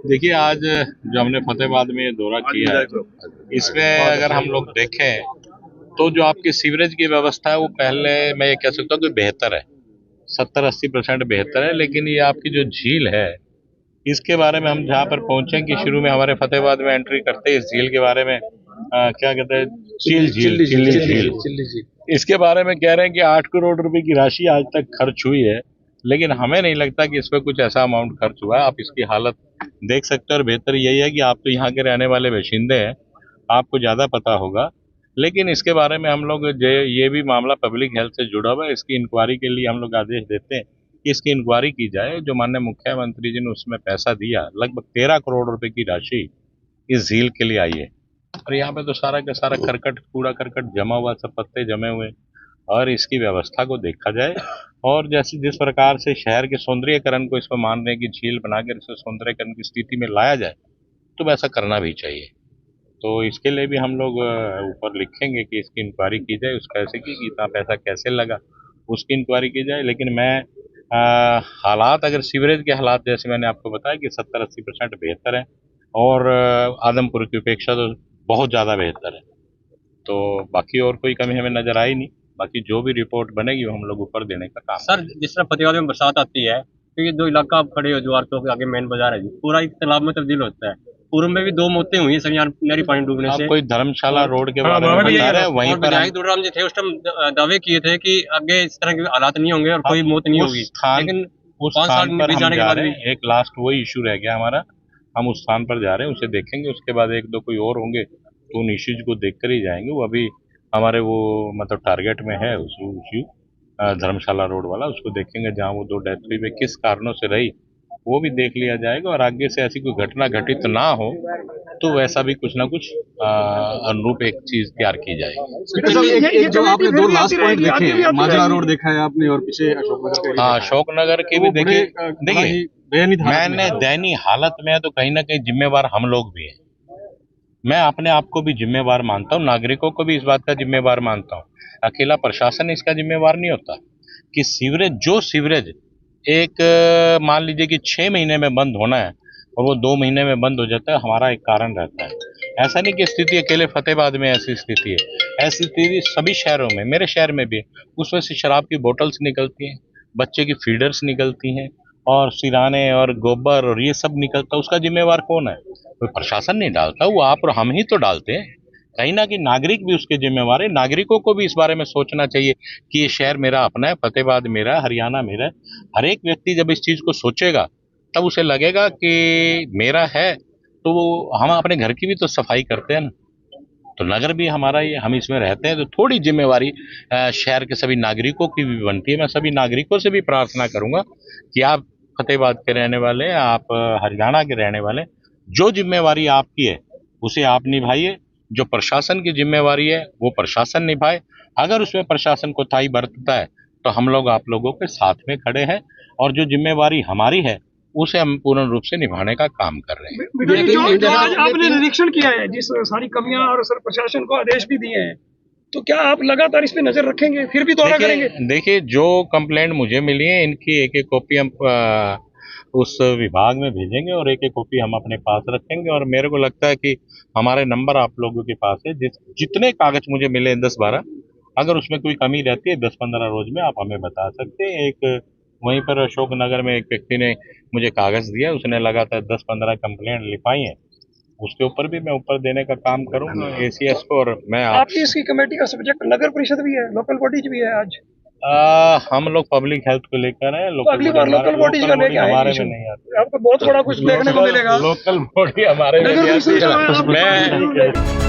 देखिए, आज जो हमने फतेहाबाद में ये दौरा किया है, इसमें अगर हम लोग देखें तो जो आपकी सीवरेज की व्यवस्था है वो पहले मैं ये कह सकता हूँ कि बेहतर है, 70-80% बेहतर है। लेकिन ये आपकी जो झील है, इसके बारे में हम जहाँ पर पहुंचे कि शुरू में हमारे फतेहाबाद में एंट्री करते ही इस झील के बारे में क्या कहते हैं, चिल्ली झील, इसके बारे में कह रहे हैं कि 8 करोड़ रुपए की राशि आज तक खर्च हुई है। लेकिन हमें नहीं लगता कि इस पर कुछ ऐसा अमाउंट खर्च हुआ है। आप इसकी हालत देख सकते हैं और बेहतर यही है कि आप तो यहाँ के रहने वाले बाशिंदे हैं, आपको ज़्यादा पता होगा। लेकिन इसके बारे में हम लोग ये भी मामला पब्लिक हेल्थ से जुड़ा हुआ है, इसकी इंक्वायरी के लिए हम लोग आदेश देते हैं कि इसकी इंक्वायरी की जाए। जो माननीय मुख्यमंत्री जी ने उसमें पैसा दिया, लगभग 13 करोड़ रुपए की राशि इस झील के लिए आई है। और यहाँ पे तो सारा का सारा करकट, कूड़ा करकट जमा हुआ, सब पत्ते जमे हुए, और इसकी व्यवस्था को देखा जाए। और जैसे जिस प्रकार से शहर के सौंदर्यीकरण को इसको मान रहे हैं कि झील बनाकर इसे सौंदर्यीकरण की स्थिति में लाया जाए, तो वैसा करना भी चाहिए। तो इसके लिए भी हम लोग ऊपर लिखेंगे कि इसकी इंक्वायरी की जाए, उस पैसे की, इतना पैसा कैसे लगा, उसकी इंक्वायरी की जाए। लेकिन मैं हालात, अगर सीवरेज के हालात जैसे मैंने आपको बताया कि 70-80% बेहतर है, और आदमपुर की अपेक्षा तो बहुत ज़्यादा बेहतर है। तो बाकी और कोई कमी हमें नज़र आई नहीं। बाकी जो भी रिपोर्ट बनेगी वो हम लोग ऊपर देने का काम। सर, जिस तरह फतेहाबाद में बरसात आती है तो ये जो इलाका आप खड़े हो, जवार चौक के आगे मेन बाजार है जी, पूरा एक तालाब में तब्दील होता है। पूर्व में भी 2 मौतें हुई हैं सर यहाँ नहरी पानी डूबने से। आप कोई धर्मशाला रोड के बारे में बता रहे हैं, वहीं पर विधायक दुर्राम जी थे, उस टाइम दावे किए थे कि आगे इस तरह के हालात नहीं होंगे और कोई मौत नहीं होगी। लेकिन उस स्थान पर हम जा रहे हैं। एक लास्ट वही इशू रह गया हमारा, हम उस स्थान पर जा रहे हैं, उसे देखेंगे। उसके बाद 1-2 कोई और होंगे तो उन इश्यूज को देख कर ही जाएंगे। वो अभी हमारे वो मतलब टारगेट में है उस इश्यू, धर्मशाला रोड वाला, उसको देखेंगे। जहाँ वो 2 डेथ हुई, वे किस कारणों से रही, वो भी देख लिया जाएगा। और आगे से ऐसी कोई घटना घटित ना हो तो वैसा भी कुछ ना कुछ अनुरूप एक चीज तैयार की जाएगी। एक जो आपने 2 लास्ट पॉइंट देखे हैं, माजरा रोड देखा है आपने और पीछे अशोकनगर। हाँ, अशोकनगर के भी देखिए मैंने दयनीय हालत में है, तो कहीं ना कहीं जिम्मेवार हम लोग भी हैं। मैं अपने आप को भी जिम्मेवार मानता हूँ, नागरिकों को भी इस बात का जिम्मेवार मानता हूँ। अकेला प्रशासन इसका जिम्मेवार नहीं होता कि सीवरेज एक मान लीजिए कि 6 महीने में बंद होना है और वो 2 महीने में बंद हो जाता है, हमारा एक कारण रहता है। ऐसा नहीं कि स्थिति अकेले फतेहाबाद में ऐसी स्थिति है, ऐसी स्थिति सभी शहरों में, मेरे शहर में भी। उसमें से शराब की बोतल्स निकलती हैं, बच्चे की फीडर्स निकलती हैं, और सिराने और गोबर और ये सब निकलता है। उसका जिम्मेवार कौन है? कोई प्रशासन नहीं डालता, वो आप और हम ही तो डालते हैं। कहीं ना कहीं नागरिक भी उसके जिम्मेवार है। नागरिकों को भी इस बारे में सोचना चाहिए कि ये शहर मेरा अपना है, फतेहाबाद मेरा है, हरियाणा मेरा है। हर एक व्यक्ति जब इस चीज़ को सोचेगा तब उसे लगेगा कि मेरा है, तो हम अपने घर की भी तो सफाई करते हैं ना। तो नगर भी हमारा ही, हम इसमें रहते हैं, तो थोड़ी जिम्मेवारी शहर के सभी नागरिकों की भी बनती है। मैं सभी नागरिकों से भी प्रार्थना करूंगा कि आप फतेहाबाद के रहने वाले, आप हरियाणा के रहने वाले, जो जिम्मेवारी आपकी है उसे आप निभाइए। जो प्रशासन की जिम्मेवारी है वो प्रशासन निभाए। अगर उसमें प्रशासन कोताही बरतता है तो हम लोग आप लोगों के साथ में खड़े हैं, और जो जिम्मेवारी हमारी है उसे हम पूर्ण रूप से निभाने का काम कर रहे हैं। जो आज आपने निरीक्षण किया है, जिस सारी कमियां और सर प्रशासन को आदेश भी दिए हैं, तो क्या आप लगातार इस पे नजर रखेंगे, फिर भी दौरा करेंगे? देखिए, जो कंप्लेंट मुझे मिली है, इनकी एक कॉपी हम उस विभाग में भेजेंगे और एक कॉपी हम अपने पास रखेंगे। और मेरे को लगता है कि हमारे नंबर आप लोगों के पास है, जितने कागज मुझे मिले 10-12, अगर उसमें कोई कमी रहती है 10-15 रोज में आप हमें बता सकते हैं। एक वहीं पर अशोकनगर में एक व्यक्ति ने मुझे कागज दिया, उसने लगातार 10-15 कंप्लेंट लिखाई हैं, उसके ऊपर भी मैं ऊपर देने का काम करूंगा ACS को। और मैं आपकी इसकी कमेटी का सब्जेक्ट नगर परिषद भी है, लोकल बॉडीज भी है। आज हम लोग पब्लिक हेल्थ को लेकर है, अगली बार लोकल बॉडीज का लेके हमारे में नहीं आते। आपको बहुत बड़ा कुछ देखने को मिलेगा। लोकल बॉडी हमारे में नहीं आती।